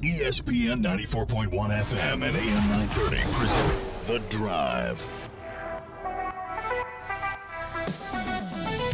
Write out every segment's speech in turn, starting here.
ESPN 94.1 FM and AM 930 present The Drive.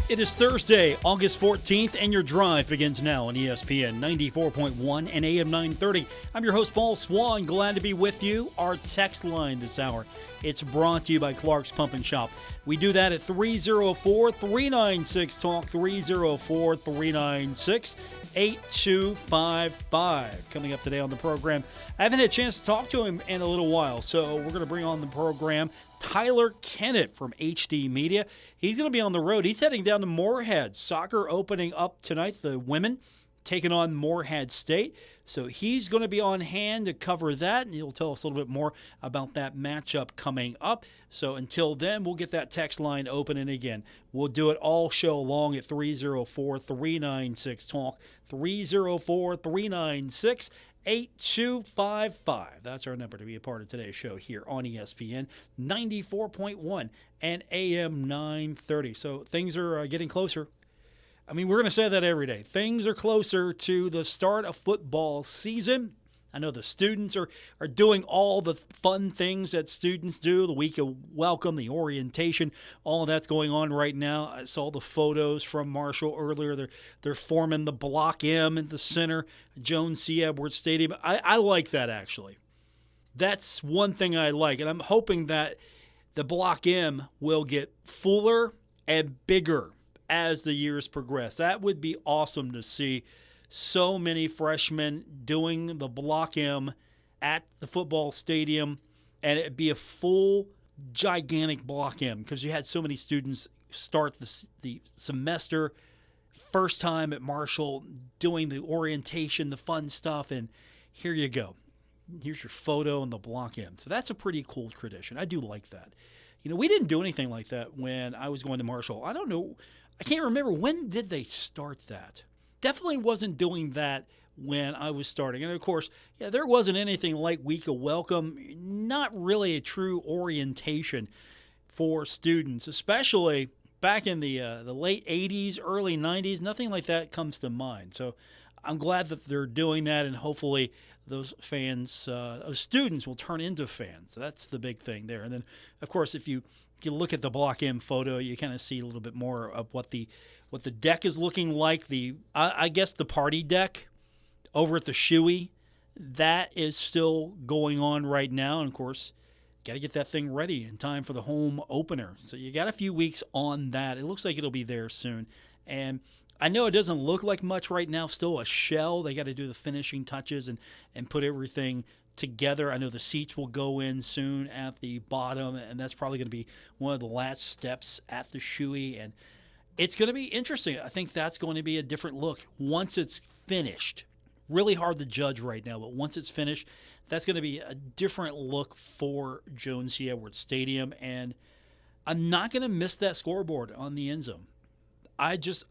It is Thursday, August 14th, and your drive begins now on ESPN 94.1 and AM 930. I'm your host, Paul Swann. Glad to be with you. Our text line this hour, it's brought to you by Clark's Pump and Shop. We do that at 304-396-TALK, 304-396-8255. Coming up today on the program, I haven't had a chance to talk to him in a little while, so we're going to bring on the program Tyler Kennett from HD Media. He's going to be on the road. He's heading down to Moorhead. Soccer opening up tonight, the women taking on Moorhead State. So he's going to be on hand to cover that, and he'll tell us a little bit more about that matchup coming up. So until then, we'll get that text line opening again. We'll do it all show long at 304-396-TALK, 304-396-8255. That's our number to be a part of today's show here on ESPN 94.1 and AM 930. So things are getting closer. I mean, we're going to say that every day. Things are closer to the start of football season. I know the students are doing all the fun things that students do, the week of welcome, the orientation, all of that's going on right now. I saw the photos from Marshall earlier. They're forming the Block M in the center, Jones C. Edwards Stadium. I like that, actually. That's one thing I like, and I'm hoping that the Block M will get fuller and bigger as the years progress. That would be awesome to see so many freshmen doing the Block M at the football stadium, and it'd be a full, gigantic Block M because you had so many students start the semester first time at Marshall doing the orientation, the fun stuff, and here you go. Here's your photo in the Block M. So that's a pretty cool tradition. I do like that. You know, we didn't do anything like that when I was going to Marshall. I don't know. I can't remember. When did they start that? Definitely wasn't doing that when I was starting. And, of course, yeah, there wasn't anything like Week of Welcome, not really a true orientation for students, especially back in the late 80s, early 90s. Nothing like that comes to mind. So I'm glad that they're doing that, and hopefully those fans, those students will turn into fans. So that's the big thing there. And then, of course, if you look at the Block M photo, you kind of see a little bit more of what the deck is looking like. I guess the party deck over at the Shoey, that is still going on right now. And, of course, got to get that thing ready in time for the home opener. So you got a few weeks on that. It looks like it'll be there soon. And I know it doesn't look like much right now, still a shell. They got to do the finishing touches and put everything together. I know the seats will go in soon at the bottom, and that's probably going to be one of the last steps at the Shoey, and it's going to be interesting. I think that's going to be a different look once it's finished. Really hard to judge right now, but once it's finished, that's going to be a different look for Jones C. Edwards Stadium, and I'm not going to miss that scoreboard on the end zone. The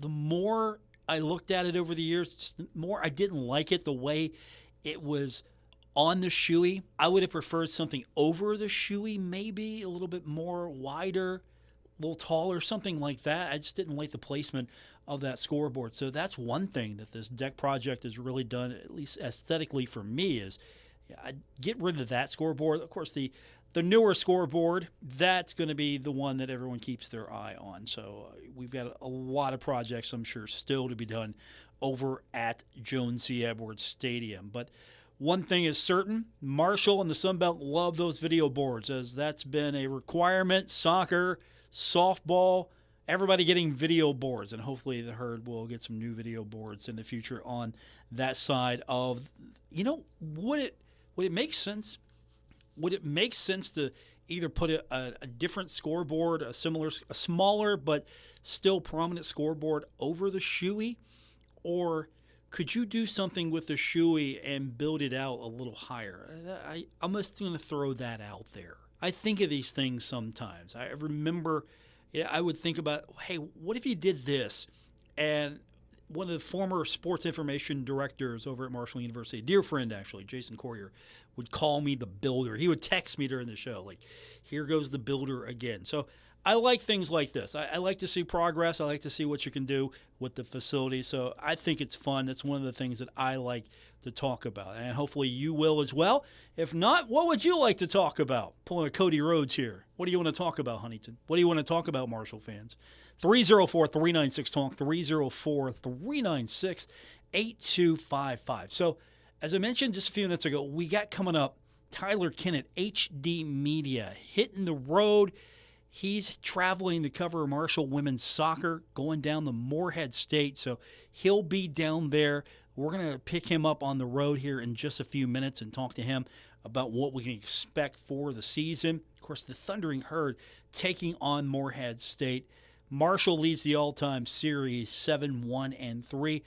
more I looked at it over the years, just the more I didn't like it the way it was on the Shoey. I would have preferred something over the Shoey, maybe a little bit more wider, a little taller, something like that. I just didn't like the placement of that scoreboard. So that's one thing that this deck project has really done, at least aesthetically for me, is I'd get rid of that scoreboard. Of course, the newer scoreboard, that's going to be the one that everyone keeps their eye on. So we've got a lot of projects, I'm sure, still to be done over at Jones C. Edwards Stadium. But one thing is certain, Marshall and the Sun Belt love those video boards, as that's been a requirement. Soccer, softball, everybody getting video boards, and hopefully the Herd will get some new video boards in the future on that side of, would it make sense? Would it make sense to either put a different scoreboard, a smaller but still prominent scoreboard over the Shoey, or could you do something with the Shoey and build it out a little higher? I'm just going to throw that out there. I think of these things sometimes. I remember I would think about, hey, what if you did this? And one of the former sports information directors over at Marshall University, a dear friend actually, Jason Corrier, would call me the builder. He would text me during the show, like, here goes the builder again. So I like things like this. I like to see progress. I like to see what you can do with the facility. So I think it's fun. That's one of the things that I like to talk about. And hopefully you will as well. If not, what would you like to talk about? Pulling a Cody Rhodes here. What do you want to talk about, Huntington? What do you want to talk about, Marshall fans? 304-396-TALK, 304-396-8255. So as I mentioned just a few minutes ago, we got coming up Tyler Kennett, HD Media, hitting the road. He's traveling to cover Marshall women's soccer, going down the Morehead State, so he'll be down there. We're going to pick him up on the road here in just a few minutes and talk to him about what we can expect for the season. Of course, the Thundering Herd taking on Morehead State. Marshall leads the all-time series 7-1-3.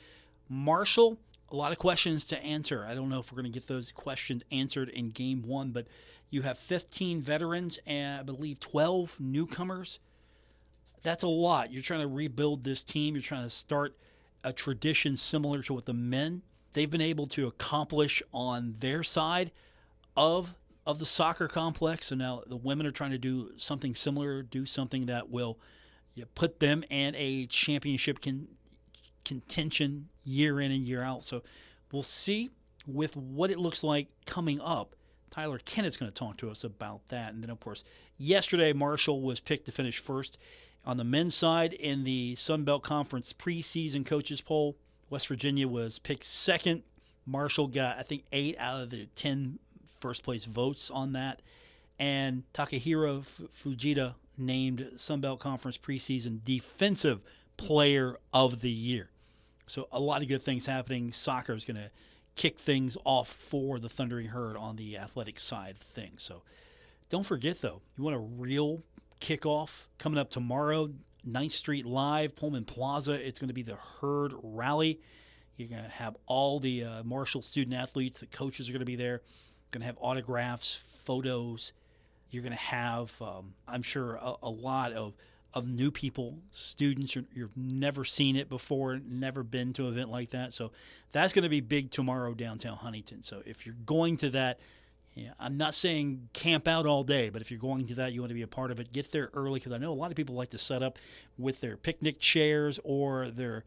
Marshall, a lot of questions to answer. I don't know if we're going to get those questions answered in game one, but you have 15 veterans and I believe 12 newcomers. That's a lot. You're trying to rebuild this team. You're trying to start a tradition similar to what the men they've been able to accomplish on their side of the soccer complex. So now the women are trying to do something similar, do something that will put them in a championship contention year in and year out. So we'll see with what it looks like coming up. Tyler Kennett's going to talk to us about that. And then, of course, yesterday Marshall was picked to finish first on the men's side in the Sun Belt Conference preseason coaches poll. West Virginia was picked second. Marshall got, I think, 8 out of the 10 first-place votes on that. And Takahiro Fujita named Sun Belt Conference preseason Defensive Player of the Year. So a lot of good things happening. Soccer is going to kick things off for the Thundering Herd on the athletic side of things. So don't forget, though, you want a real kickoff coming up tomorrow, 9th Street Live, Pullman Plaza. It's going to be the Herd Rally. You're going to have all the Marshall student athletes. The coaches are going to be there. Going to have autographs, photos. You're going to have, I'm sure, a lot of new people, students. You've never seen it before, never been to an event like that. So that's going to be big tomorrow downtown Huntington. So if you're going to that, I'm not saying camp out all day, but if you're going to that, you want to be a part of it. Get there early because I know a lot of people like to set up with their picnic chairs or their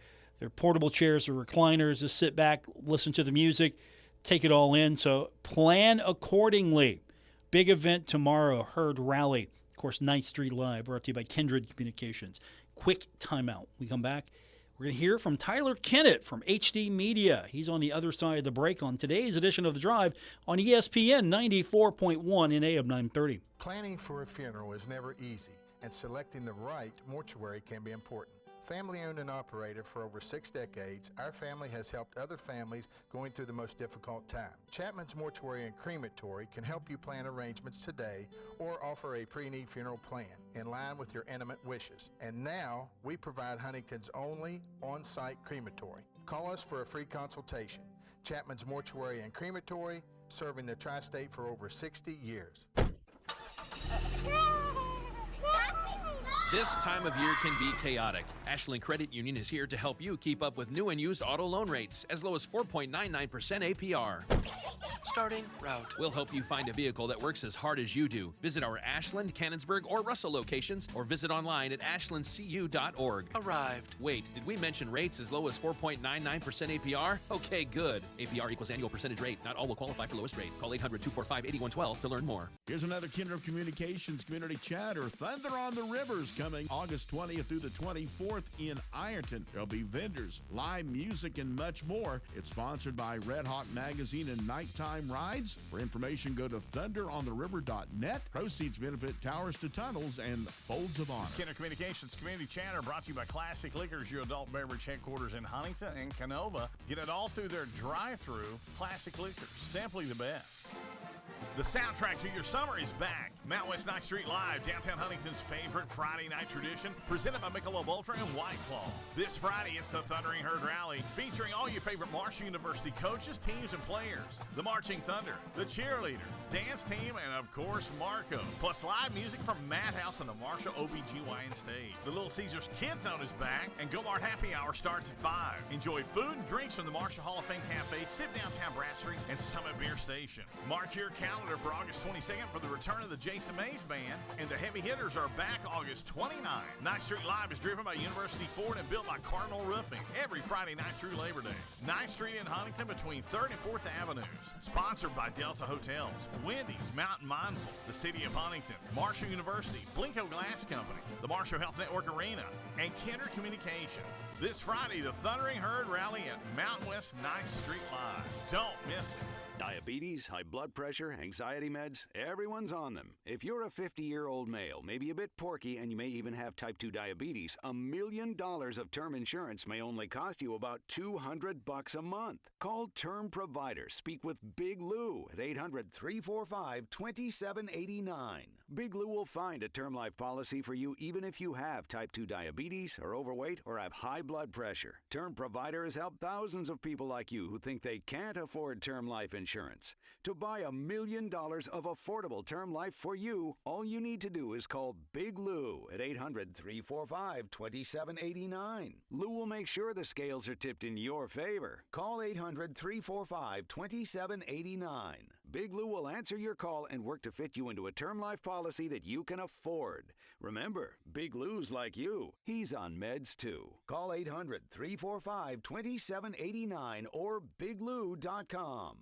portable chairs or recliners to sit back, listen to the music, take it all in. So plan accordingly. Big event tomorrow, Herd Rally. Of course, 9th Street Live, brought to you by Kindred Communications. Quick timeout. We come back. We're going to hear from Tyler Kennett from HD Media. He's on the other side of the break on today's edition of The Drive on ESPN 94.1 in AM 930. Planning for a funeral is never easy, and selecting the right mortuary can be important. Family-owned and operated for over 6 decades, our family has helped other families going through the most difficult time. Chapman's Mortuary and Crematory can help you plan arrangements today or offer a pre-need funeral plan in line with your intimate wishes. And now, we provide Huntington's only on-site crematory. Call us for a free consultation. Chapman's Mortuary and Crematory, serving the tri-state for over 60 years. This time of year can be chaotic. Ashland Credit Union is here to help you keep up with new and used auto loan rates as low as 4.99% APR. Starting route. We'll help you find a vehicle that works as hard as you do. Visit our Ashland, Cannonsburg, or Russell locations or visit online at ashlandcu.org. Arrived. Wait, did we mention rates as low as 4.99% APR? Okay, good. APR equals annual percentage rate. Not all will qualify for lowest rate. Call 800-245-8112 to learn more. Here's another Kindred Communications Community Chatter. Thunder on the Rivers coming August 20th through the 24th in Ironton. There'll be vendors, live music, and much more. It's sponsored by Red Hawk Magazine and Nighttime Rides. For information, go to thunderontheriver.net. Proceeds benefit Towers to Tunnels and Folds of Honor. This Kennett Communications Community Chatter brought to you by Classic Liquors, your adult beverage headquarters in Huntington and Canova. Get it all through their drive-through. Classic Liquors, simply the best. The soundtrack to your summer is back. Mount West 9th Street Live, downtown Huntington's favorite Friday night tradition, presented by Michelob Ultra and White Claw. This Friday, it's the Thundering Herd Rally, featuring all your favorite Marshall University coaches, teams, and players. The Marching Thunder, the cheerleaders, dance team, and of course, Marco. Plus live music from Madhouse on the Marshall OBGYN stage. The Little Caesars Kids Zone is back, and Go Mart Happy Hour starts at 5. Enjoy food and drinks from the Marshall Hall of Fame Cafe, Sit Downtown Brasserie, and Summit Beer Station. Mark your calendar calendar for August 22nd for the return of the Jason Mays Band, and the Heavy Hitters are back August 29th. 9th Street Live is driven by University Ford and built by Cardinal Roofing every Friday night through Labor Day. 9th Street in Huntington between 3rd and 4th Avenues. Sponsored by Delta Hotels, Wendy's, Mountain Mindful, the City of Huntington, Marshall University, Blinko Glass Company, the Marshall Health Network Arena, and Kennett Communications. This Friday, the Thundering Herd Rally at Mountain West 9th Street Live. Don't miss it. Diabetes, high blood pressure, anxiety meds, everyone's on them. If you're a 50-year-old male, maybe a bit porky, and you may even have type 2 diabetes, $1 million of term insurance may only cost you about $200 a month. Call Term Provider. Speak with Big Lou at 800-345-2789. Big Lou will find a term life policy for you even if you have type 2 diabetes, are overweight, or have high blood pressure. Term Provider has helped thousands of people like you who think they can't afford term life insurance. To buy $1 million of affordable term life for you, all you need to do is call Big Lou at 800-345-2789. Lou will make sure the scales are tipped in your favor. Call 800-345-2789. Big Lou will answer your call and work to fit you into a term life policy that you can afford. Remember, Big Lou's like you. He's on meds too. Call 800-345-2789 or biglou.com.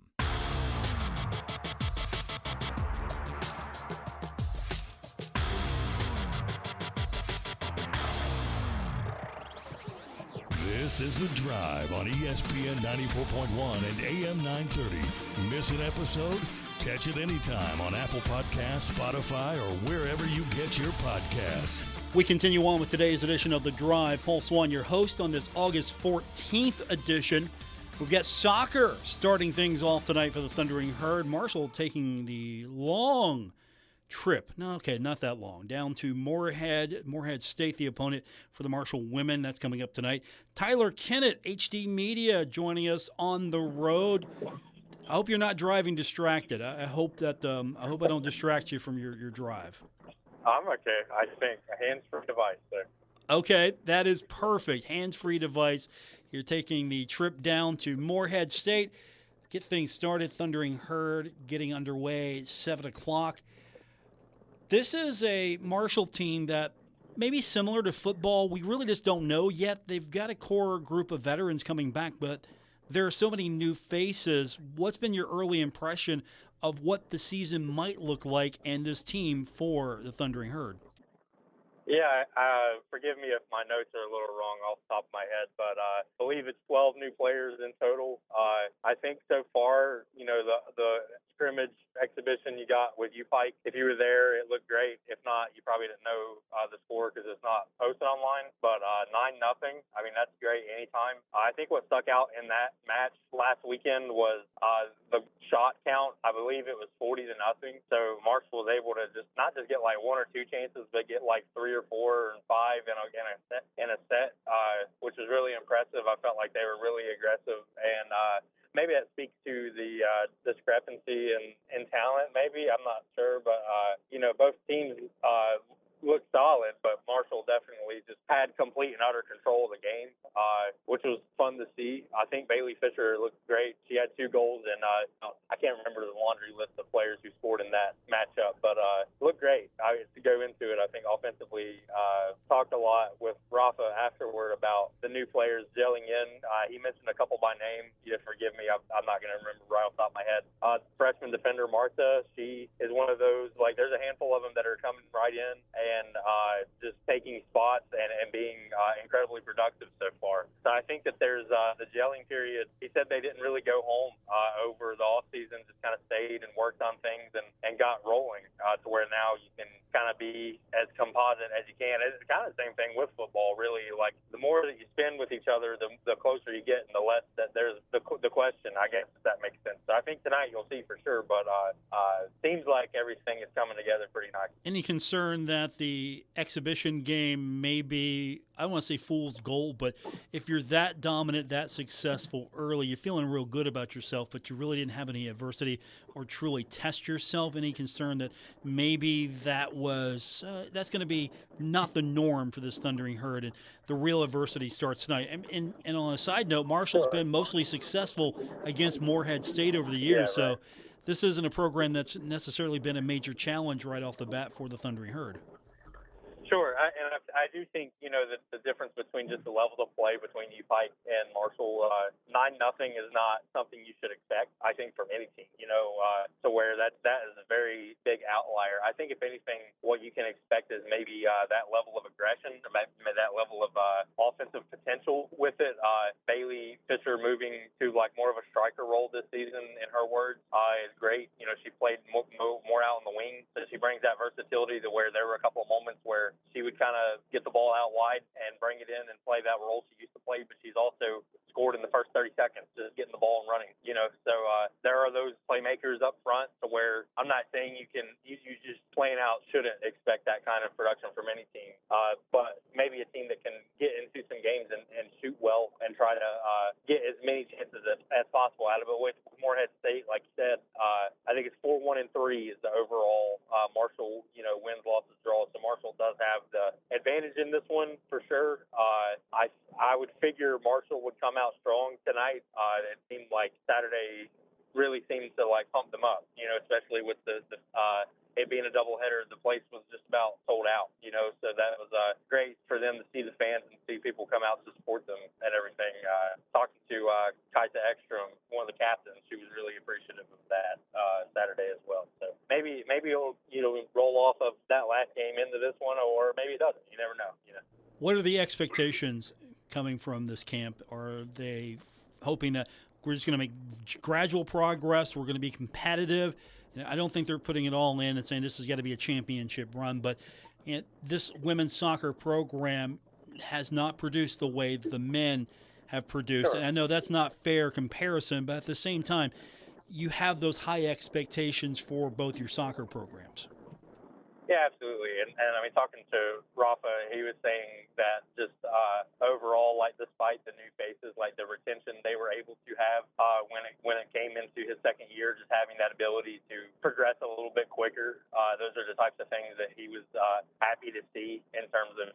This is The Drive on ESPN 94.1 and AM 930. Miss an episode? Catch it anytime on Apple Podcasts, Spotify, or wherever you get your podcasts. We continue on with today's edition of The Drive. Paul Swann, your host on this August 14th edition. We've got soccer starting things off tonight for the Thundering Herd. Marshall taking the long trip. No, okay, not that long. Down to Moorhead. Moorhead State, the opponent for the Marshall women. That's coming up tonight. Tyler Kennett, HD Media, joining us on the road. I hope you're not driving distracted. I hope that I don't distract you from your drive. I'm okay. I think a hands-free device there. Okay, that is perfect. Hands-free device. You're taking the trip down to Moorhead State. Get things started. Thundering Herd getting underway 7 o'clock. This is a Marshall team that maybe similar to football. We really just don't know yet. They've got a core group of veterans coming back, but there are so many new faces. What's been your early impression of what the season might look like and this team for the Thundering Herd? Yeah, forgive me if my notes are a little wrong off the top of my head, but I believe it's 12 new players in total. I think so far, the scrimmage exhibition you got with U-Pike, if you were there, it looked great. If not, you probably didn't know the score because it's not posted online, but 9-0. I mean, that's great anytime. I think what stuck out in that match last weekend was the shot count. I believe it was 40-0. So Marshall was able to not just get like one or two chances, but get like 3 or 4 and 5 in a set, which was really impressive. I felt like they were really aggressive, and maybe that speaks to the discrepancy in talent. Maybe, I'm not sure, but both teams looked solid, but Marshall definitely just had complete and utter control of the game, which was fun to see. I think Bailey Fisher looked great. She had 2 goals, and I can't remember the laundry list of players who scored in that matchup, but looked great. To go into it, I think offensively, talked a lot with Rafa afterward about the new players gelling in. He mentioned a couple by name. You just forgive me. I'm not going to remember right off the top of my head. Freshman defender Martha, she is one of those, like, there's a handful of them that are coming right in and just taking spots and being incredibly productive so far. So I think that there's the gelling period. He said they didn't really go home over the off season, just kind of stayed and worked on things and got rolling to where now you can kind of be as composite as you can. It's kind of the same thing with football, really. Like, the more that you spend with each other, the closer you get, and the less that there's the question, I guess, if that makes sense. So I think tonight you'll see for sure, but seems like everything is coming together pretty nice. Any concern that the exhibition game may be, I don't want to say fool's gold, but if you're that dominant, that successful early, you're feeling real good about yourself, but you really didn't have any adversity or truly test yourself? Any concern that maybe that's going to be not the norm for this Thundering Herd, and the real adversity starts tonight? And on a side note, Marshall's been mostly successful against Moorhead State over the years, so this isn't a program that's necessarily been a major challenge right off the bat for the Thundering Herd. Sure, I do think that the difference between just the levels of play between U Pike and Marshall, 9-0 is not something you should expect. I think from any team, to where that is a very big outlier. I think if anything, what you can expect is maybe that level of aggression, that level of offensive potential with it. Bailey Fisher moving to like more of a striker role this season, in her words, is great. She played more out on the wing, so she brings that versatility to where there were a couple of moments where she would kind of get the ball out wide and bring it in and play that role she used to play, but she's also scored in the first 30 seconds, just getting the ball and running, So there are those playmakers up front to where I'm not saying you just plain out shouldn't expect that kind of production from any team, but maybe a team that can get into some games and shoot well and try to get as many chances as possible out of it. With Morehead State, like you said, I think it's 4-1-3 is the overall Marshall, wins, losses, draws. So Marshall does have the advantage in this one for sure. I would figure Marshall would come out strong tonight. It seemed like Saturday really seemed to like pump them up, especially with the it being a doubleheader. The place was just about sold out, so that was great for them to see the fans and see people come out to support them and everything. Talking to Kaita Ekstrom, one of the captains, she was really appreciative of that Saturday as well. So maybe it'll roll off of that last game into this one, or maybe it doesn't. You never know. What are the expectations coming from this camp? Are they hoping that we're just going to make gradual progress, we're going to be competitive? I don't think they're putting it all in and saying this has got to be a championship run, but this women's soccer program has not produced the way the men have produced. Sure. And I know that's not fair comparison, but at the same time, you have those high expectations for both your soccer programs. Yeah, absolutely. And I mean, talking to Rafa, he was saying that just overall, like despite the new faces, like the retention they were able to have when it came into his second year, just having that ability to progress a little bit quicker. Those are the types of things that he was happy to see in terms of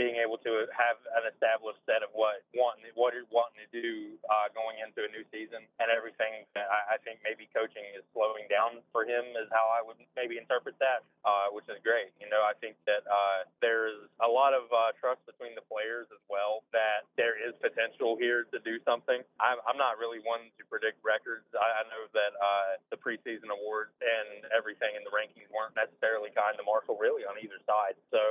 being able to have an established set of what you're wanting to do going into a new season and everything. I think maybe coaching is slowing down for him is how I would maybe interpret that. Which is great. I think that there's a lot of trust between the players as well that there is potential here to do something. I'm not really one to predict records. I know that the preseason awards and everything in the rankings weren't necessarily kind to Marshall really on either side. So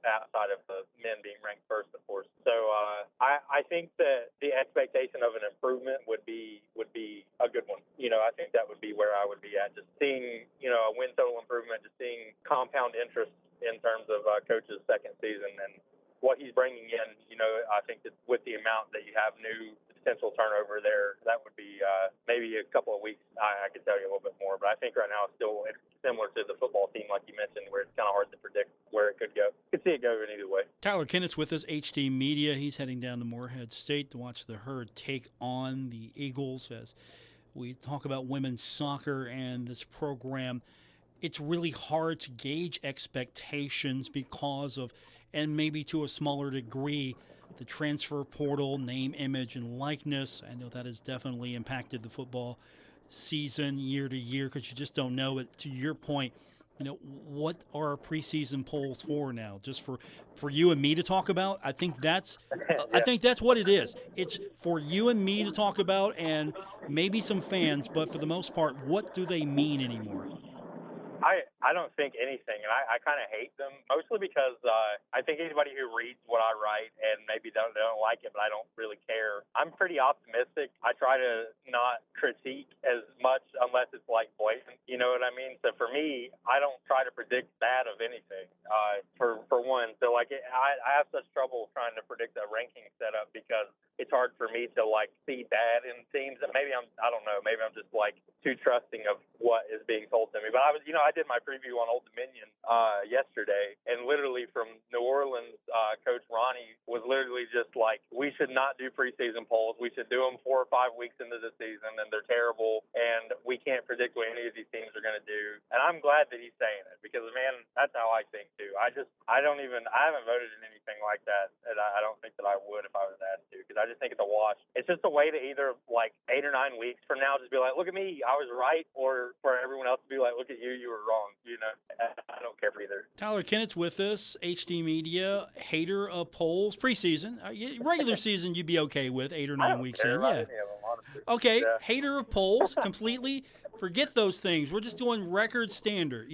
outside of the men being ranked first, of course. So I think that the expectation of an improvement would be a good one. I think that would be where I would be at. Just seeing a win total improvement, just seeing compound interest in terms of coach's second season and what he's bringing in. I think that with the amount that you have new potential turnover there, that would be maybe a couple of weeks. I could tell you a little bit more, but I think right now it's still similar to the football team, like you mentioned, where it's kind of hard to predict where it could go. You could see it go in either way. Tyler Kennett's with us, HD Media. He's heading down to Morehead State to watch the Herd take on the Eagles as we talk about women's soccer and this program. It's really hard to gauge expectations because of, and maybe to a smaller degree, the transfer portal, name, image, and likeness. I know that has definitely impacted the football season year to year because you just don't know it. To your point, what are preseason polls for now? Just for you and me to talk about? I think that's what it is. It's for you and me to talk about and maybe some fans, but for the most part, what do they mean anymore? I don't think anything, and I kind of hate them, mostly because I think anybody who reads what I write and maybe they don't like it, but I don't really care. I'm pretty optimistic. I try to not critique as much unless it's like blatant, you know what I mean? So for me, I don't try to predict bad of anything, for one. So like I have such trouble trying to predict a ranking setup because it's hard for me to like see bad in teams. And maybe I don't know, maybe I'm just like too trusting of what is being told to me. But I did my preview on Old Dominion yesterday, and literally from New Orleans, Coach Ronnie was literally just like, we should not do preseason polls. We should do them 4 or 5 weeks into the season, and they're terrible, and we can't predict what any of these teams are going to do. And I'm glad that he's saying it because, man, that's how I think too. I haven't voted in anything like that, and I don't think that I would if I was asked to, because I just think it's a wash. It's just a way to either, like, 8 or 9 weeks from now, just be like, look at me, I was right, or for everyone else to be like, look at you, you were wrong. You know, I don't care for either. Tyler Kennett's with us, HD Media, hater of polls. Preseason, regular season, you'd be okay with 8 or 9 weeks in. Yeah. Okay, yeah. Hater of polls, completely forget those things. We're just doing record standard,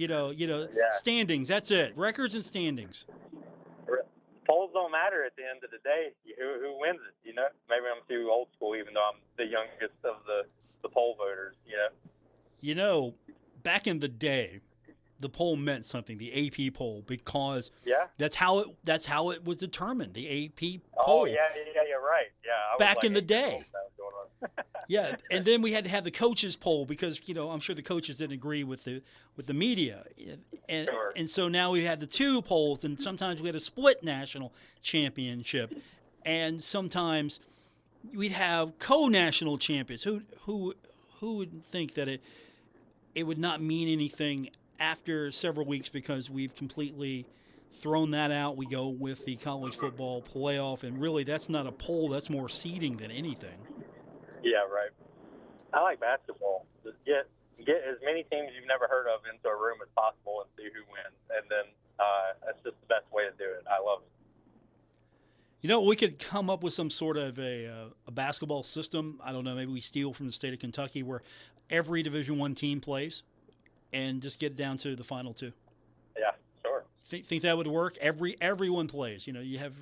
standings. That's it, records and standings. Polls don't matter at the end of the day. Who wins it? You know, maybe I'm too old school, even though I'm the youngest of the poll voters. You know, back in the day, the poll meant something, the AP poll, because that's how it was determined. The AP poll. Oh yeah, you're right. Yeah, back in the day. Yeah, and then we had to have the coaches poll because I'm sure the coaches didn't agree with the media, and so now we had the 2 polls, and sometimes we had a split national championship, and sometimes we'd have co-national champions. Who would think that it would not mean anything after several weeks because we've completely thrown that out. We go with the college football playoff, and really that's not a poll, that's more seeding than anything. Yeah, right. I like basketball. Just get as many teams you've never heard of into a room as possible and see who wins, and then that's just the best way to do it. I love it. We could come up with some sort of a basketball system. I don't know, maybe we steal from the state of Kentucky where every Division I team plays and just get down to the final 2. Yeah, sure. Think that would work? Everyone plays. You have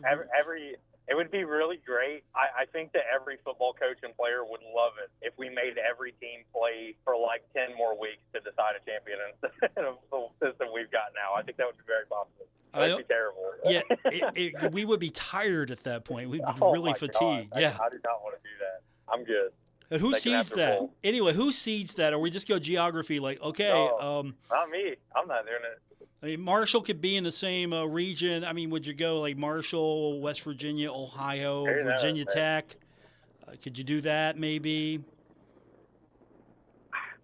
It would be really great. I think that every football coach and player would love it if we made every team play for like 10 more weeks to decide a champion instead of the system we've got now. I think that would be very possible. That would be terrible. Yeah, we would be tired at that point. We'd be really fatigued. God. Yeah, I do not want to do that. I'm good. And who seeds that? Anyway, who seeds that? Or we just go geography like, okay. No, not me. I'm not doing it. I mean, Marshall could be in the same region. I mean, would you go like Marshall, West Virginia, Ohio, Virginia Tech? Could you do that maybe?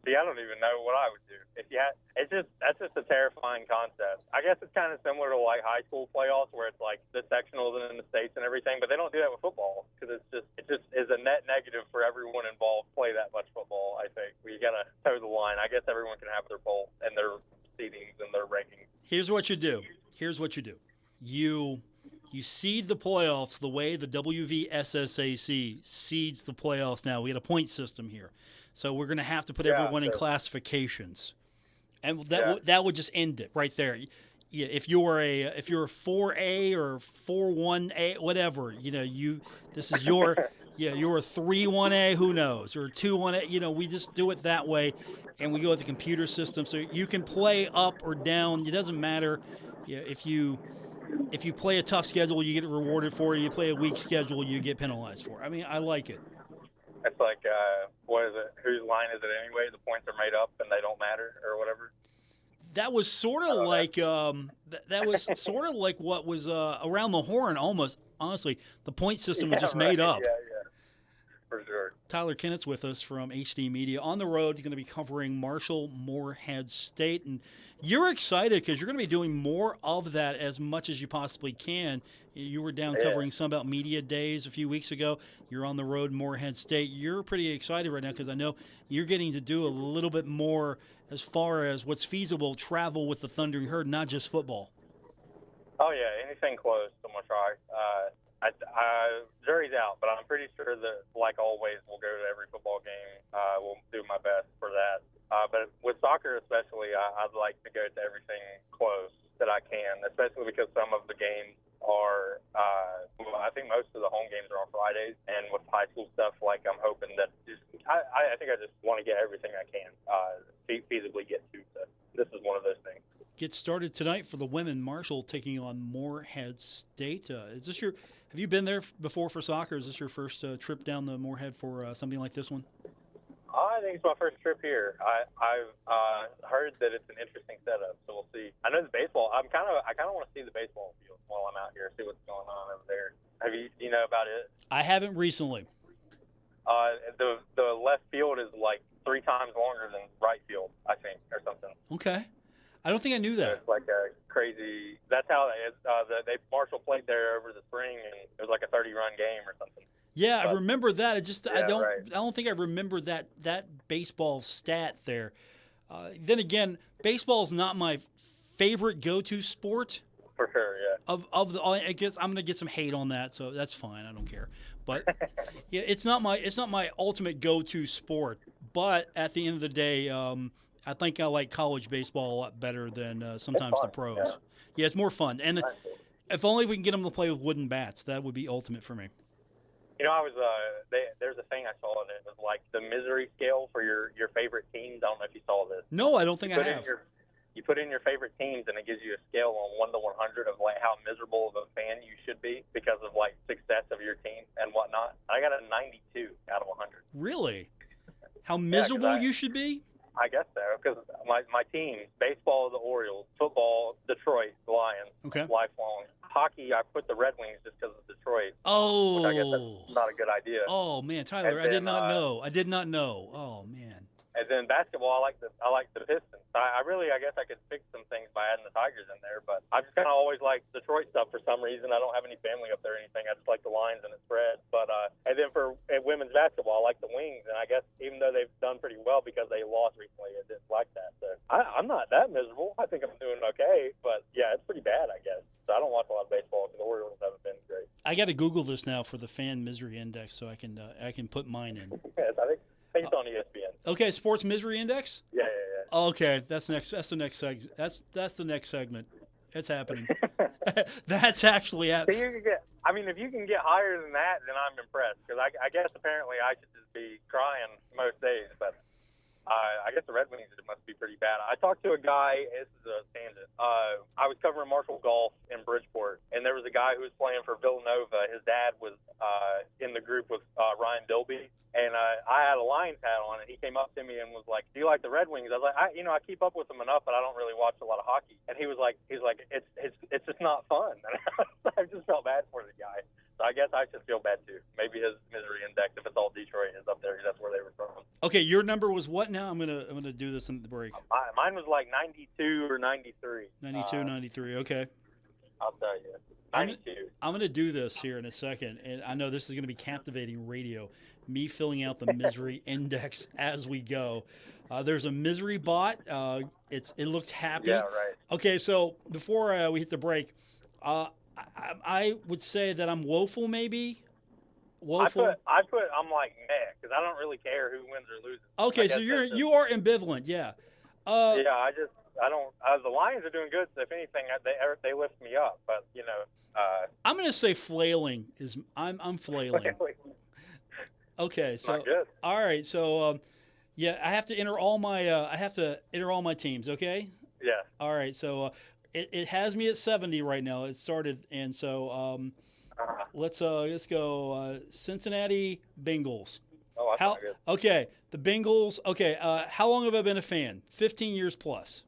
See, I don't even know what I would do. That's just a terrifying concept. I guess it's kind of similar to like high school playoffs where it's like the sectionals and the states and everything, but they don't do that with football because it just is a net negative for everyone involved. Play that much football, I think. We gotta toe the line. I guess everyone can have their poll and their seedings and their rankings. Here's what you do. You seed the playoffs the way the WVSSAC seeds the playoffs now. We had a point system here. So we're going to have to put everyone in classifications. And that would just end it right there. Yeah, if you're a 4A or 4-1A, whatever, this is your you're a 3-1A, who knows, or 2-1A, we just do it that way. And we go with the computer system, so you can play up or down. It doesn't matter. If you play a tough schedule, you get rewarded for it. You play a weak schedule, you get penalized for it. I mean, I like it. It's like, what is it? Whose line is it anyway? The points are made up and they don't matter, or whatever. That was sort of like that was sort of like what was around the horn. Almost, honestly, the point system was just made up. Yeah. For sure. Tyler Kennett's with us from HD Media. On the road, you're going to be covering Marshall-Morehead State. And you're excited because you're going to be doing more of that as much as you possibly can. You were down covering Sunbelt Media Days a few weeks ago. You're on the road, Morehead State. You're pretty excited right now because I know you're getting to do a little bit more as far as what's feasible, travel with the Thundering Herd, not just football. Oh, yeah, anything close, I'm going to try. Jury's out, but I'm pretty sure that, like always, we'll go to every football game. We'll do my best for that. But with soccer especially, I'd like to go to everything close that I can, especially because some of the games are, I think most of the home games are on Fridays. And with high school stuff, like I'm hoping that I think I just want to get everything I can feasibly get to. So this is one of those things. Get started tonight for the women. Marshall taking on Morehead State. Have you been there before for soccer? Is this your first trip down the Morehead for something like this one? think it's my first trip here. I've heard that it's an interesting setup, so we'll see. I know the baseball. I kind of want to see the baseball field while I'm out here, see what's going on over there. Do you know about it? I haven't recently. The left field is like 3 times longer than right field, I think, or something. Okay. I don't think I knew that. It's like a crazy. That's how they Marshall played there over the spring, and it was like a 30-run game or something. Yeah, I remember that. I don't think I remember that baseball stat there. Then again, baseball is not my favorite go-to sport. For sure, yeah. I guess I'm gonna get some hate on that, so that's fine. I don't care. But yeah, it's not my ultimate go-to sport. But at the end of the day, I think I like college baseball a lot better than sometimes the pros. Yeah, it's more fun. And if only we can get them to play with wooden bats, that would be ultimate for me. You know, I was there's a thing I saw, and it was like the misery scale for your favorite teams. I don't know if you saw this. No, I don't think I have. You put in your favorite teams, and it gives you a scale on 1 to 100 of like how miserable of a fan you should be because of like success of your team and whatnot. I got a 92 out of 100. Really? How miserable you should be? I guess so, because my teams, baseball, the Orioles, football, Detroit, the Lions, lifelong. Hockey, I put the Red Wings just because of Detroit. Oh. Which I guess that's not a good idea. Oh, man, Tyler, I did not know. Oh, man. And then basketball, I like the Pistons. I guess I could fix some things by adding the Tigers in there, but I just kind of always like Detroit stuff for some reason. I don't have any family up there or anything. I just like the Lions and the spread. But and then for women's basketball, I like the Wings, and I guess even though they've done pretty well because they lost recently, I didn't like that. So I'm not that miserable. I think I'm doing okay, but yeah, it's pretty bad, I guess. So I don't watch a lot of baseball because the Orioles haven't been great. I got to Google this now for the fan misery index so I can put mine in. Yes, I think it's on ESPN. Okay, sports misery index. Yeah. Okay, that's the next segment. That's the next segment. It's happening. That's actually happening. If you can get higher than that, then I'm impressed. Because I guess apparently I should just be crying most days, but I guess the Red Wings must be pretty bad. I talked to a guy. This is a tangent. I was covering Marshall Golf in Bridgeport, and there was a guy who was playing for Villanova. His dad was in the group with Ryan Bilby. And I had a Lions hat on, and he came up to me and was like, "Do you like the Red Wings?" I was like, I keep up with them enough, but I don't really watch a lot of hockey." And he was like, it's just not fun. And I just felt bad for the guy. So I guess I should feel bad too. Maybe his misery index, if it's all Detroit, is up there because that's where they were from. Okay, your number was what now? I'm gonna do this in the break. Mine was like 92 or 93. 92, 93. Okay. I'll tell you. 92. I'm going to do this here in a second, and I know this is going to be captivating radio, me filling out the misery index as we go. There's a misery bot. It looks happy. Yeah, right. Okay, so before we hit the break, I would say that I'm woeful, maybe. Woeful. I'm like meh because I don't really care who wins or loses. Okay, so you are ambivalent, yeah. I don't. The Lions are doing good, so if anything, they lift me up. But I'm going to say flailing is. I'm flailing. Okay, so not good. All right, so yeah, I have to enter all my teams. Okay. Yeah. All right, so it has me at 70 right now. It started, and so let's go Cincinnati Bengals. Oh, that's not good. Okay, the Bengals. Okay, how long have I been a fan? 15 years plus.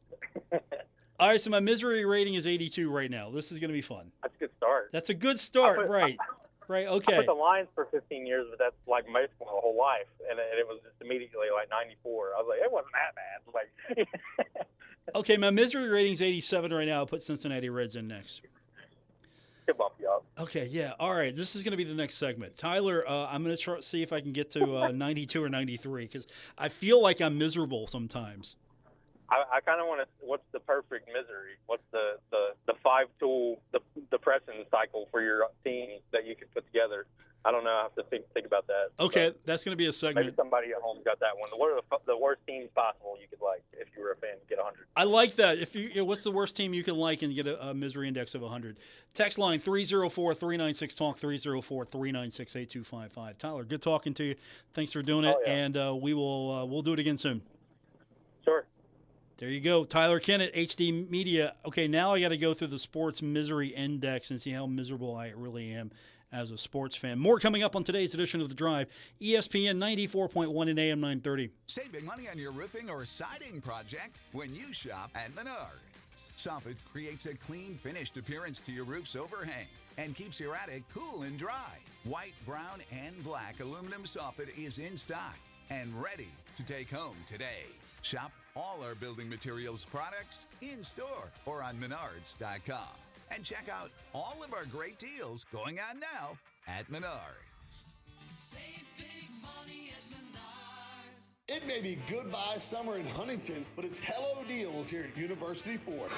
All right, so my misery rating is 82 right now. This is going to be fun. That's a good start. That's a good start, right? Right, okay. I put the Lions for 15 years, but that's like most of my whole life, and it was just immediately like 94. I was like, it wasn't that bad. Like, okay, my misery rating is 87 right now. I'll put Cincinnati Reds in next. Good bump you up. Okay, yeah. All right, this is going to be the next segment. Tyler, I'm going to see if I can get to 92 or 93 because I feel like I'm miserable sometimes. I kind of want to. What's the perfect misery? What's the 5-tool depression cycle for your team that you could put together? I don't know. I have to think about that. Okay, that's going to be a segment. Maybe somebody at home got that one. What are the worst teams possible you could like if you were a fan to get 100? I like that. What's the worst team you can like and get a misery index of 100? Text line 304-396-TALK, 304-396-8255. Tyler, good talking to you. Thanks for doing it, and we'll do it again soon. Sure. There you go. Tyler Kennett, HD Media. Okay, now I got to go through the sports misery index and see how miserable I really am. as a sports fan. More coming up on today's edition of The Drive, ESPN 94.1 and AM 930. Saving money on your roofing or siding project when you shop at Menards. Soffit creates a clean, finished appearance to your roof's overhang and keeps your attic cool and dry. White, brown, and black aluminum soffit is in stock and ready to take home today. Shop all our building materials products in-store or on Menards.com. And check out all of our great deals going on now at Menards. Save big money at Menards. It may be goodbye summer in Huntington, but it's hello deals here at University Ford.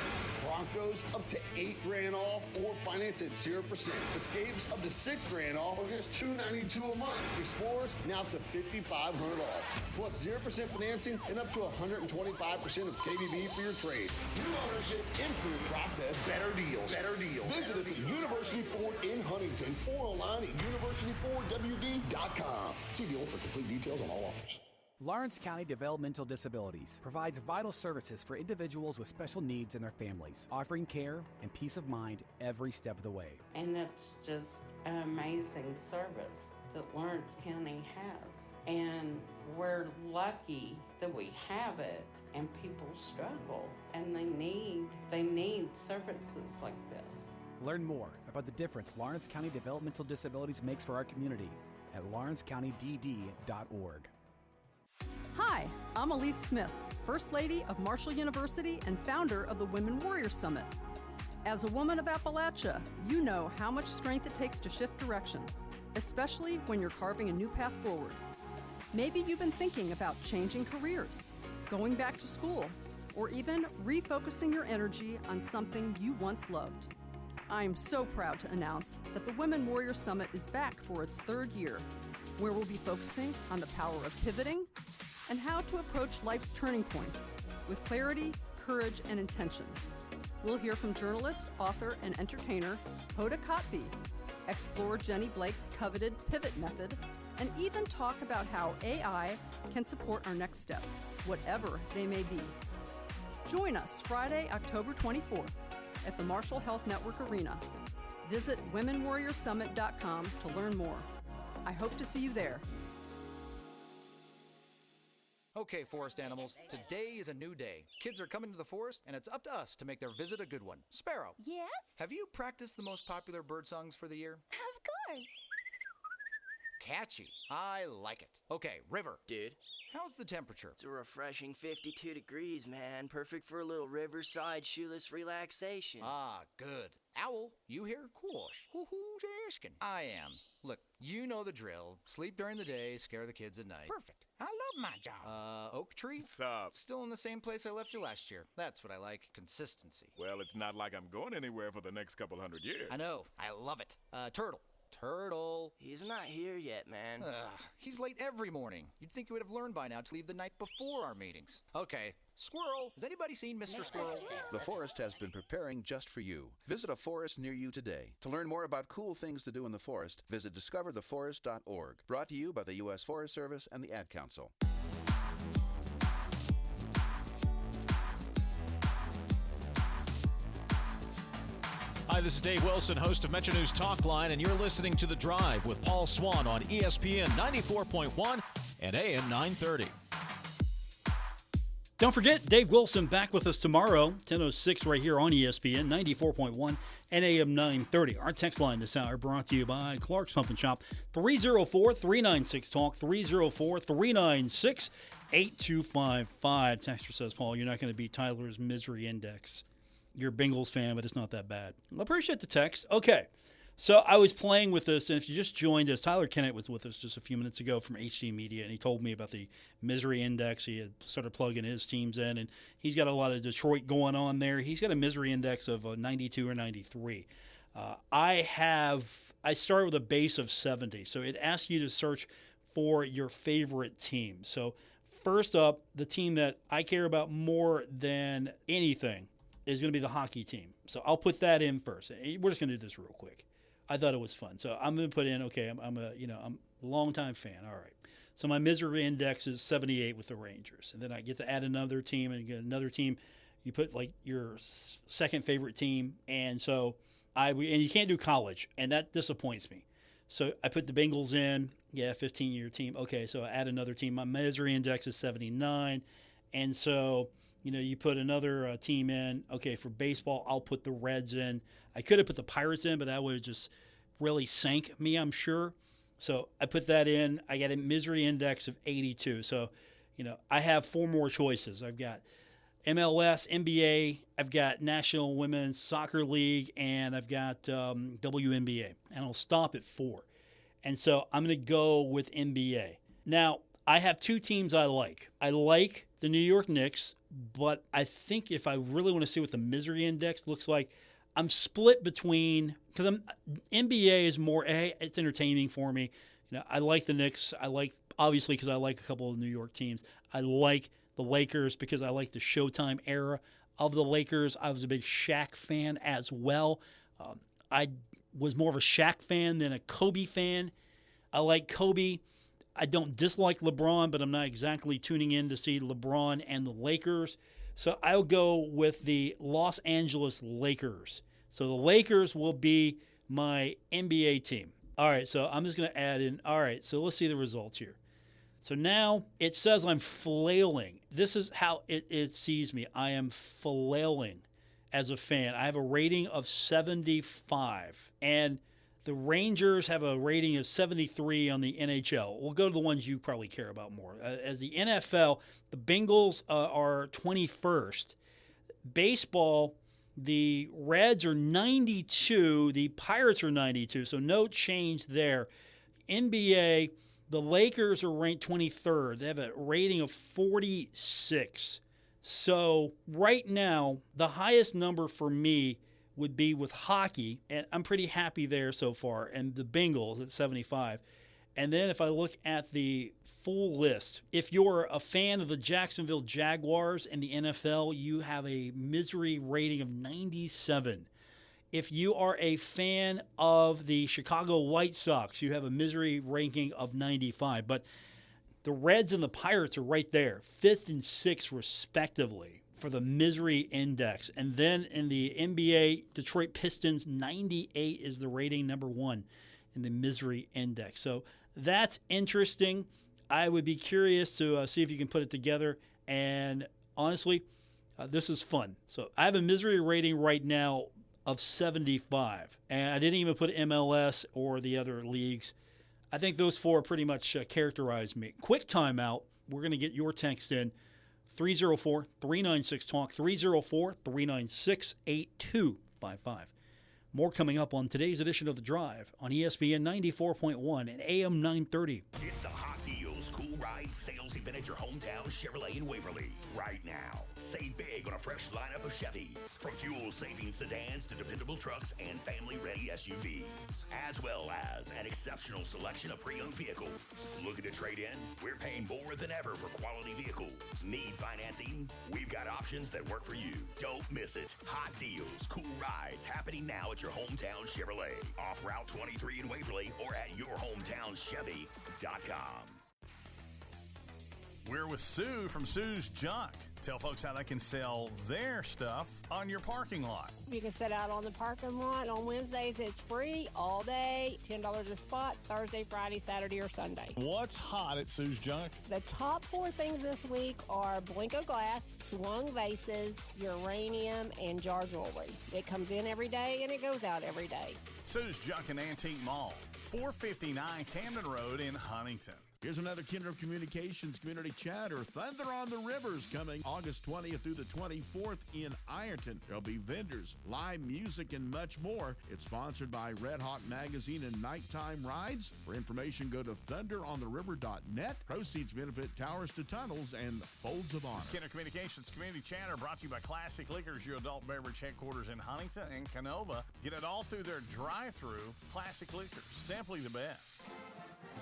Broncos up to $8,000 off or finance at 0%. Escapes up to $6,000 off or just $292 a month. Explorers now up to $5,500 off. Plus 0% financing and up to 125% of KBB for your trade. New ownership, improved process, better deals. Better deals. Visit us at University Ford in Huntington or online at universityfordwv.com. See deal for complete details on all offers. Lawrence County Developmental Disabilities provides vital services for individuals with special needs and their families, offering care and peace of mind every step of the way. And it's just an amazing service that Lawrence County has. And we're lucky that we have it, and people struggle, and they need services like this. Learn more about the difference Lawrence County Developmental Disabilities makes for our community at lawrencecountydd.org. Hi, I'm Elise Smith, First Lady of Marshall University and founder of the Women Warrior Summit. As a woman of Appalachia, you know how much strength it takes to shift direction, especially when you're carving a new path forward. Maybe you've been thinking about changing careers, going back to school, or even refocusing your energy on something you once loved. I am so proud to announce that the Women Warrior Summit is back for its third year, where we'll be focusing on the power of pivoting and how to approach life's turning points with clarity, courage, and intention. We'll hear from journalist, author, and entertainer Hoda Kotb, explore Jenny Blake's coveted pivot method, and even talk about how AI can support our next steps, whatever they may be. Join us Friday, October 24th at the Marshall Health Network Arena. Visit womenwarriorsummit.com to learn more. I hope to see you there. Okay, forest animals, today is a new day. Kids are coming to the forest, and it's up to us to make their visit a good one. Sparrow. Yes? Have you practiced the most popular bird songs for the year? Of course. Catchy. I like it. Okay, River. Dude. How's the temperature? It's a refreshing 52 degrees, man. Perfect for a little riverside shoeless relaxation. Ah, good. Owl, you here? Course. Who's asking? I am. Look, you know the drill. Sleep during the day, scare the kids at night. Perfect. I love my job. Oak Tree? Sup? Still in the same place I left you last year. That's what I like. Consistency. Well, it's not like I'm going anywhere for the next couple hundred years. I know. I love it. Turtle. Turtle. He's not here yet, man. He's late every morning. You'd think he would have learned by now to leave the night before our meetings. Okay. Squirrel. Has anybody seen Mr. Squirrel? The forest has been preparing just for you. Visit a forest near you today. To learn more about cool things to do in the forest, visit discovertheforest.org. Brought to you by the U.S. Forest Service and the Ad Council. Hi, this is Dave Wilson, host of Metro News Talk Line, and you're listening to The Drive with Paul Swann on ESPN 94.1 and AM 930. Don't forget, Dave Wilson back with us tomorrow, 10:06 right here on ESPN 94.1 and AM 930. Our text line this hour brought to you by Clark's Pump and Shop, 304-396-TALK, 304-396-8255. Texter says, Paul, you're not going to beat Tyler's misery index. You're a Bengals fan, but it's not that bad. I appreciate the text. Okay. So I was playing with this, and if you just joined us, Tyler Kennett was with us just a few minutes ago from HD Media, and he told me about the misery index. He had started plugging his teams in, and he's got a lot of Detroit going on there. He's got a misery index of 92 or 93. I started with a base of 70, so it asks you to search for your favorite team. So first up, the team that I care about more than anything is going to be the hockey team. So I'll put that in first. We're just going to do this real quick. I thought it was fun. So I'm going to put in, okay, I'm a longtime fan. All right. So my misery index is 78 with the Rangers. And then I get to add another team and get another team. You put like your second favorite team. And so and you can't do college. And that disappoints me. So I put the Bengals in. Yeah, 15-year team. Okay, so I add another team. My misery index is 79. And so, you put another team in. Okay, for baseball, I'll put the Reds in. I could have put the Pirates in, but that would have just really sank me, I'm sure. So I put that in. I got a misery index of 82. So, I have 4 more choices. I've got MLS, NBA, I've got National Women's Soccer League, and I've got WNBA. And I'll stop at 4. And so I'm going to go with NBA. Now, I have 2 teams I like. I like the New York Knicks, but I think if I really want to see what the misery index looks like, I'm split between, because NBA is more, it's entertaining for me. I like the Knicks. Obviously, because I like a couple of New York teams. I like the Lakers because I like the Showtime era of the Lakers. I was a big Shaq fan as well. I was more of a Shaq fan than a Kobe fan. I like Kobe. I don't dislike LeBron, but I'm not exactly tuning in to see LeBron and the Lakers. So I'll go with the Los Angeles Lakers. So the Lakers will be my NBA team. All right, so I'm just going to add in. All right, so let's see the results here. So now it says I'm flailing. This is how it sees me. I am flailing as a fan. I have a rating of 75. And the Rangers have a rating of 73 on the NHL. We'll go to the ones you probably care about more. As the NFL, the Bengals are 21st. Baseball, the Reds are 92. The Pirates are 92, so no change there. NBA, the Lakers are ranked 23rd. They have a rating of 46. So right now, the highest number for me would be with hockey, and I'm pretty happy there so far, and the Bengals at 75. And then if I look at the full list, if you're a fan of the Jacksonville Jaguars and the NFL, you have a misery rating of 97. If you are a fan of the Chicago White Sox, you have a misery ranking of 95. But the Reds and the Pirates are right there, 5th and 6th respectively for the misery index. And then in the NBA, Detroit Pistons, 98 is the rating, number 1 in the misery index. So that's interesting. I would be curious to see if you can put it together. And honestly, this is fun. So I have a misery rating right now of 75. And I didn't even put MLS or the other leagues. I think those 4 pretty much characterize me. Quick timeout. We're going to get your text in. 304-396-TALK, 304-396-8255. More coming up on today's edition of The Drive on ESPN 94.1 and AM 930. It's the Hot Deals Cool Ride Sales Event at your hometown Chevrolet in Waverly. Right now, save big on a fresh lineup of Chevys, from fuel-saving sedans to dependable trucks and family-ready SUVs, as well as an exceptional selection of pre-owned vehicles. Looking to trade in? We're paying more than ever for quality vehicles. Need financing? We've got options that work for you. Don't miss it. Hot Deals Cool Rides happening now at your hometown Chevrolet, off Route 23 in Waverly, or at yourhometowንchevy.com. We're with Sue from Sue's Junk. Tell folks how they can sell their stuff on your parking lot. You can sit out on the parking lot. On Wednesdays, it's free all day, $10 a spot, Thursday, Friday, Saturday, or Sunday. What's hot at Sue's Junk? The top 4 things this week are Blanco glass, swung vases, uranium, and jar jewelry. It comes in every day and it goes out every day. Sue's Junk and Antique Mall, 459 Camden Road in Huntington. Here's another Kindred Communications community chatter. Thunder on the River's coming August 20th through the 24th in Ironton. There'll be vendors, live music, and much more. It's sponsored by Red Hawk Magazine and Nighttime Rides. For information, go to thunderontheriver.net. Proceeds benefit Towers to Tunnels and Folds of Honor. This Kennett Communications community chatter brought to you by Classic Liquors, your adult beverage headquarters in Huntington and Canova. Get it all through their drive-through. Classic Liquors, simply the best.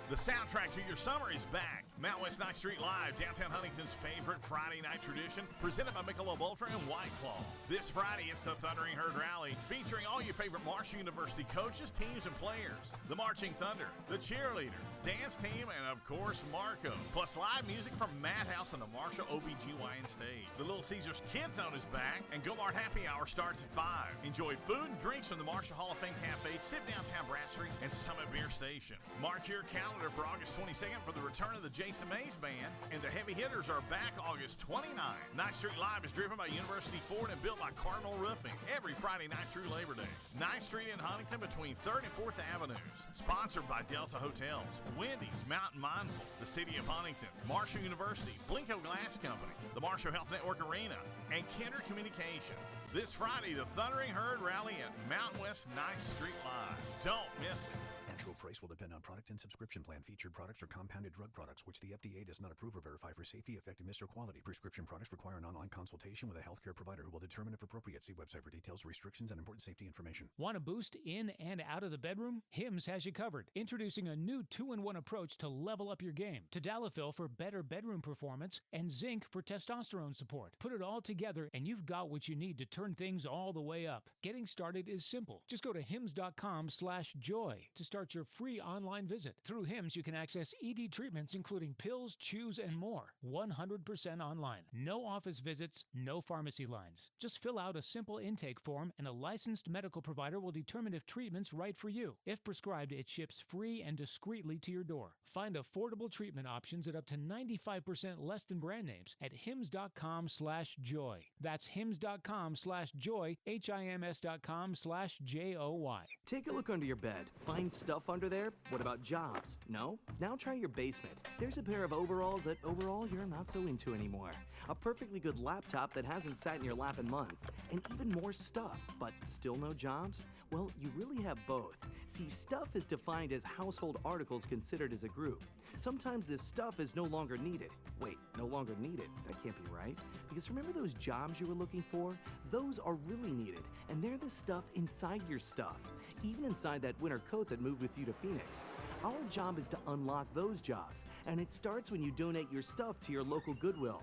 The soundtrack to your summer is back. Mountain West Night Street Live, downtown Huntington's favorite Friday night tradition, presented by Michelob Ultra and White Claw. This Friday, it's the Thundering Herd Rally, featuring all your favorite Marshall University coaches, teams, and players. The Marching Thunder, the cheerleaders, dance team, and of course, Marco. Plus live music from Madhouse on the Marshall OBGYN stage. The Little Caesars Kids Zone is back, and Go Mart Happy Hour starts at 5. Enjoy food and drinks from the Marshall Hall of Fame Cafe, Sip Downtown Brasserie, and Summit Beer Station. Mark your calendar for August 22nd for the return of the Jason Mays Band, and the Heavy Hitters are back August 29th. Ninth Street Live is driven by University Ford and built by Cardinal Roofing every Friday night through Labor Day. 9th Street in Huntington between 3rd and 4th Avenues. Sponsored by Delta Hotels, Wendy's, Mountain Mindful, the City of Huntington, Marshall University, Blinko Glass Company, the Marshall Health Network Arena, and Kennett Communications. This Friday, the Thundering Herd Rally at Mountain West 9th Street Live. Don't miss it. Actual price will depend on product and subscription plan. Featured products or compounded drug products, which the FDA does not approve or verify for safety, effectiveness, or quality. Prescription products require an online consultation with a healthcare provider who will determine if appropriate. See website for details, restrictions, and important safety information. Want a boost in and out of the bedroom? Hims has you covered. Introducing a new 2-in-1 approach to level up your game. Tadalafil for better bedroom performance and zinc for testosterone support. Put it all together and you've got what you need to turn things all the way up. Getting started is simple. Just go to hims.com/joy to start your free online visit. Through Hims, you can access ED treatments including pills, chews, and more. 100% online. No office visits, no pharmacy lines. Just fill out a simple intake form and a licensed medical provider will determine if treatment's right for you. If prescribed, it ships free and discreetly to your door. Find affordable treatment options at up to 95% less than brand names at hims.com/joy. That's hims.com/joy, hims.com/joy. Take a look under your bed. Find stuff under there? What about jobs? No? Now try your basement. There's a pair of overalls that overall you're not so into anymore. A perfectly good laptop that hasn't sat in your lap in months. And even more stuff, but still no jobs? Well, you really have both. See, stuff is defined as household articles considered as a group. Sometimes this stuff is no longer needed. Wait, no longer needed? That can't be right. Because remember those jobs you were looking for? Those are really needed, and they're the stuff inside your stuff. Even inside that winter coat that moved with you to Phoenix. Our job is to unlock those jobs, and it starts when you donate your stuff to your local Goodwill.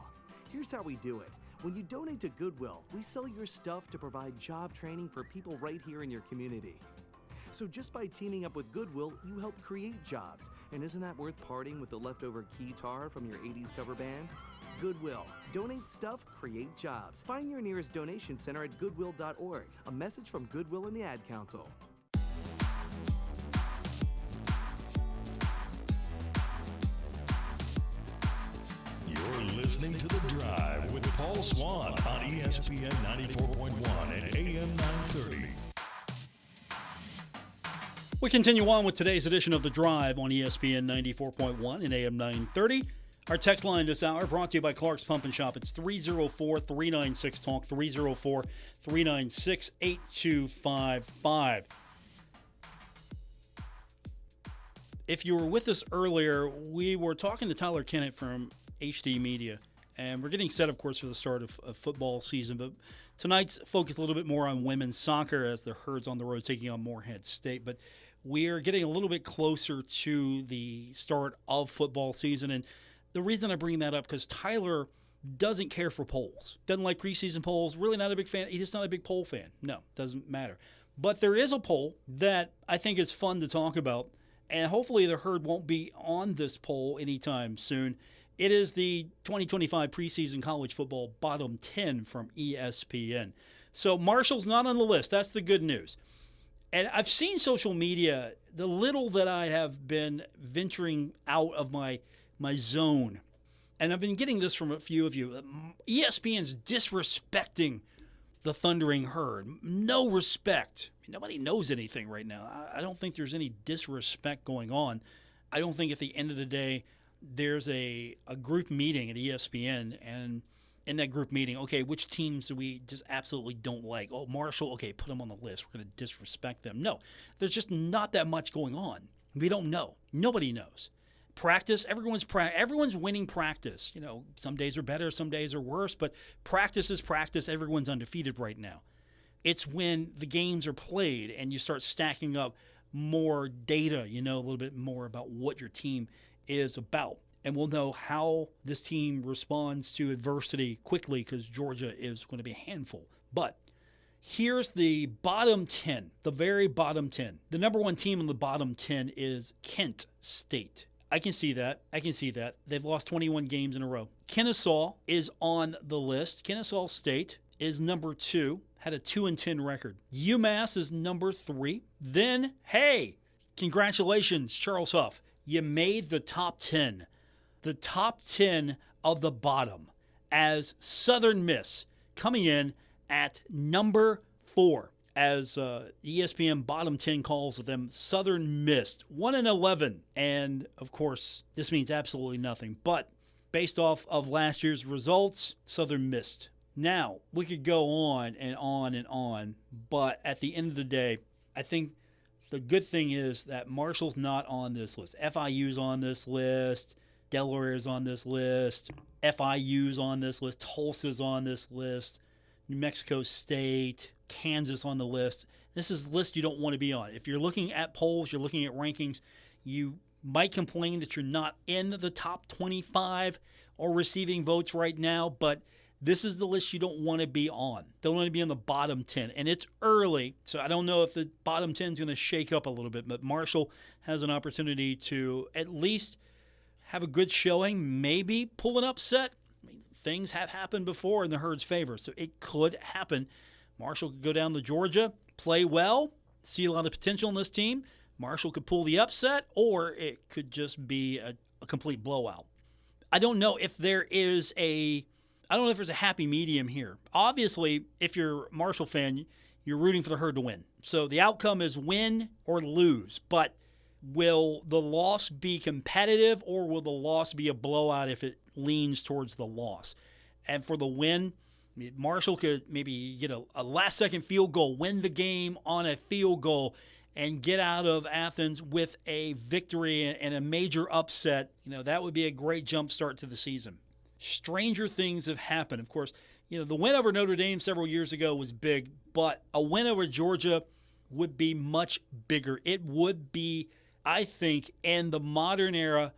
Here's how we do it. When you donate to Goodwill, we sell your stuff to provide job training for people right here in your community. So just by teaming up with Goodwill, you help create jobs. And isn't that worth parting with the leftover keytar from your 80s cover band? Goodwill. Donate stuff, create jobs. Find your nearest donation center at goodwill.org. A message from Goodwill and the Ad Council. You're listening to The Drive with Paul Swann on ESPN 94.1 and AM 930. We continue on with today's edition of The Drive on ESPN 94.1 and AM 930. Our text line this hour brought to you by Clark's Pump and Shop. It's 304-396-TALK, 304-396-8255. If you were with us earlier, we were talking to Tyler Kennett from HD Media, and we're getting set, of course, for the start of football season, but tonight's focus a little bit more on women's soccer as the Herds on the road taking on Morehead State, but we are getting a little bit closer to the start of football season, and the reason I bring that up because Tyler doesn't care for polls, doesn't like preseason polls, really not a big fan. He's just not a big poll fan. No, doesn't matter. But there is a poll that I think is fun to talk about, and hopefully the Herd won't be on this poll anytime soon. It is the 2025 preseason college football bottom 10 from ESPN. So Marshall's not on the list. That's the good news. And I've seen social media, the little that I have been venturing out of my zone, and I've been getting this from a few of you. ESPN's disrespecting the Thundering Herd. No respect. Nobody knows anything right now. I don't think there's any disrespect going on. I don't think at the end of the day there's a group meeting at ESPN, and in that group meeting, okay, which teams do we just absolutely don't like? Oh, Marshall, okay, put them on the list. We're going to disrespect them. No, there's just not that much going on. We don't know. Nobody knows. Practice, everyone's winning practice. You know, some days are better, some days are worse, but practice is practice. Everyone's undefeated right now. It's when the games are played and you start stacking up more data, you know, a little bit more about what your team is about. and we'll know how this team responds to adversity quickly because Georgia is going to be a handful. But here's the bottom 10, the very bottom 10. The number one team in the bottom 10 is Kent State. I can see that. They've lost 21 games in a row. Kennesaw is on the list. Kennesaw State is number 2, had a 2-10 record. UMass is number 3. Then, hey, congratulations, Charles Huff. You made the top 10. The top 10 of the bottom as Southern Miss coming in at number 4. As ESPN Bottom 10 calls them, Southern Miss, 1-11. And, of course, this means absolutely nothing. But based off of last year's results, Southern missed. Now, we could go on and on and on. But at the end of the day, I think the good thing is that Marshall's not on this list. FIU's on this list. Delaware is on this list. FIU's on this list. Tulsa's on this list. New Mexico State, Kansas on the list. This is a list you don't want to be on. If you're looking at polls, you're looking at rankings, you might complain that you're not in the top 25 or receiving votes right now, but this is the list you don't want to be on. Don't want to be in the bottom 10. And it's early, so I don't know if the bottom 10 is going to shake up a little bit, but Marshall has an opportunity to at least have a good showing, maybe pull an upset. Things have happened before in the Herd's favor, so it could happen. Marshall could go down to Georgia, play well, see a lot of potential in this team. Marshall could pull the upset, or it could just be a complete blowout. I don't know if there's a happy medium here. Obviously, if you're a Marshall fan, you're rooting for the Herd to win. So the outcome is win or lose, but will the loss be competitive, or will the loss be a blowout if it leans towards the loss? And for the win, Marshall could maybe get a last-second field goal, win the game on a field goal, and get out of Athens with a victory and a major upset. That would be a great jump start to the season. Stranger things have happened. Of course, the win over Notre Dame several years ago was big, but a win over Georgia would be much bigger. It would be, I think, in the modern era,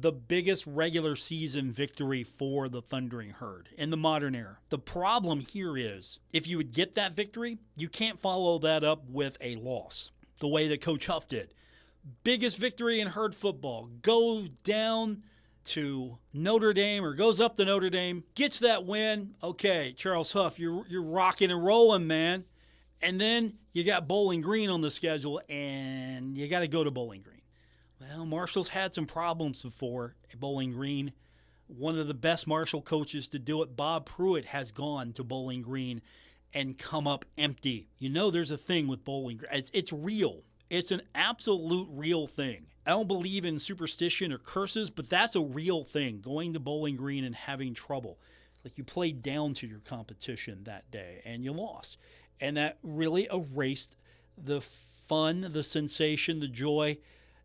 the biggest regular season victory for the Thundering Herd in the modern era. The problem here is, if you would get that victory, you can't follow that up with a loss the way that Coach Huff did. Biggest victory in Herd football. Goes down to Notre Dame, or goes up to Notre Dame, gets that win. Okay, Charles Huff, you're rocking and rolling, man. And then you got Bowling Green on the schedule, and you got to go to Bowling Green. Well, Marshall's had some problems before at Bowling Green. One of the best Marshall coaches to do it, Bob Pruitt, has gone to Bowling Green and come up empty. There's a thing with Bowling Green. It's real. It's an absolute real thing. I don't believe in superstition or curses, but that's a real thing, going to Bowling Green and having trouble. It's like you played down to your competition that day, and you lost. And that really erased the fun, the sensation, the joy.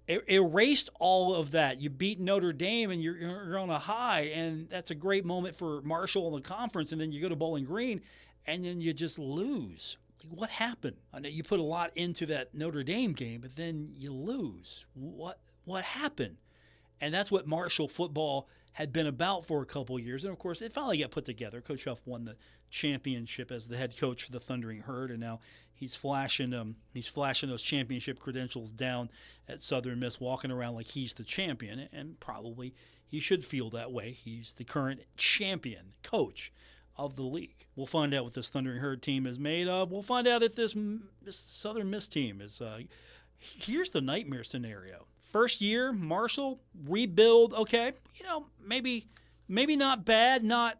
It erased all of that. You beat Notre Dame, and you're on a high, and that's a great moment for Marshall in the conference, and then you go to Bowling Green, and then you just lose. Like, what happened? I know you put a lot into that Notre Dame game, but then you lose. What happened? And that's what Marshall football had been about for a couple of years. And, of course, it finally got put together. Coach Huff won the championship as the head coach for the Thundering Herd, and now he's flashing those championship credentials down at Southern Miss, walking around like he's the champion, and probably he should feel that way. He's the current champion coach of the league. We'll find out what this Thundering Herd team is made of. We'll find out if this Southern Miss team is here's the nightmare scenario. First year, Marshall, rebuild, okay, maybe not bad, not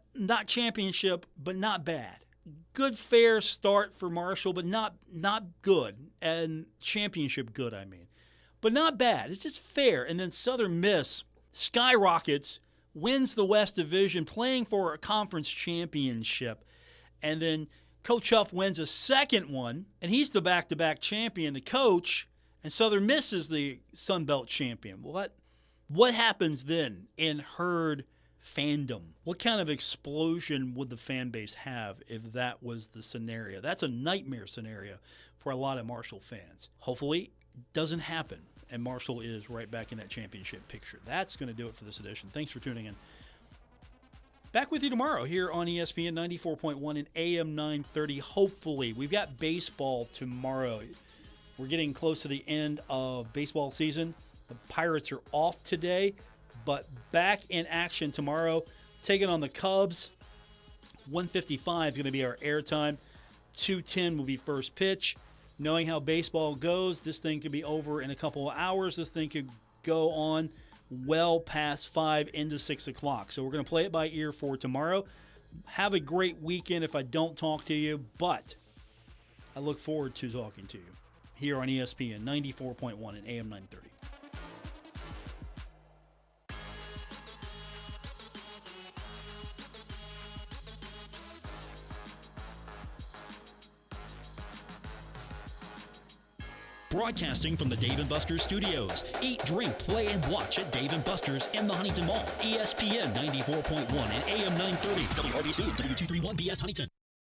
championship, but not bad. Good, fair start for Marshall, but not good, and championship good, I mean. But not bad. It's just fair. And then Southern Miss skyrockets, wins the West Division, playing for a conference championship. And then Coach Huff wins a second one, and he's the back-to-back champion, the coach, and Southern Miss is the Sun Belt champion. What happens then in Herd fandom? What kind of explosion would the fan base have if that was the scenario? That's a nightmare scenario for a lot of Marshall fans. Hopefully, it doesn't happen. and Marshall is right back in that championship picture. That's going to do it for this edition. Thanks for tuning in. Back with you tomorrow here on ESPN 94.1 and AM 930. Hopefully, we've got baseball tomorrow. We're getting close to the end of baseball season. The Pirates are off today, but back in action tomorrow, taking on the Cubs. 1:55 is going to be our airtime. 2:10 will be first pitch. Knowing how baseball goes, this thing could be over in a couple of hours. This thing could go on well past 5 into 6 o'clock. So we're going to play it by ear for tomorrow. Have a great weekend if I don't talk to you, but I look forward to talking to you here on ESPN 94.1 and AM 930. Broadcasting from the Dave & Buster's studios. Eat, drink, play, and watch at Dave & Buster's in the Huntington Mall. ESPN 94.1 and AM 930. WRBC, W231BS Huntington.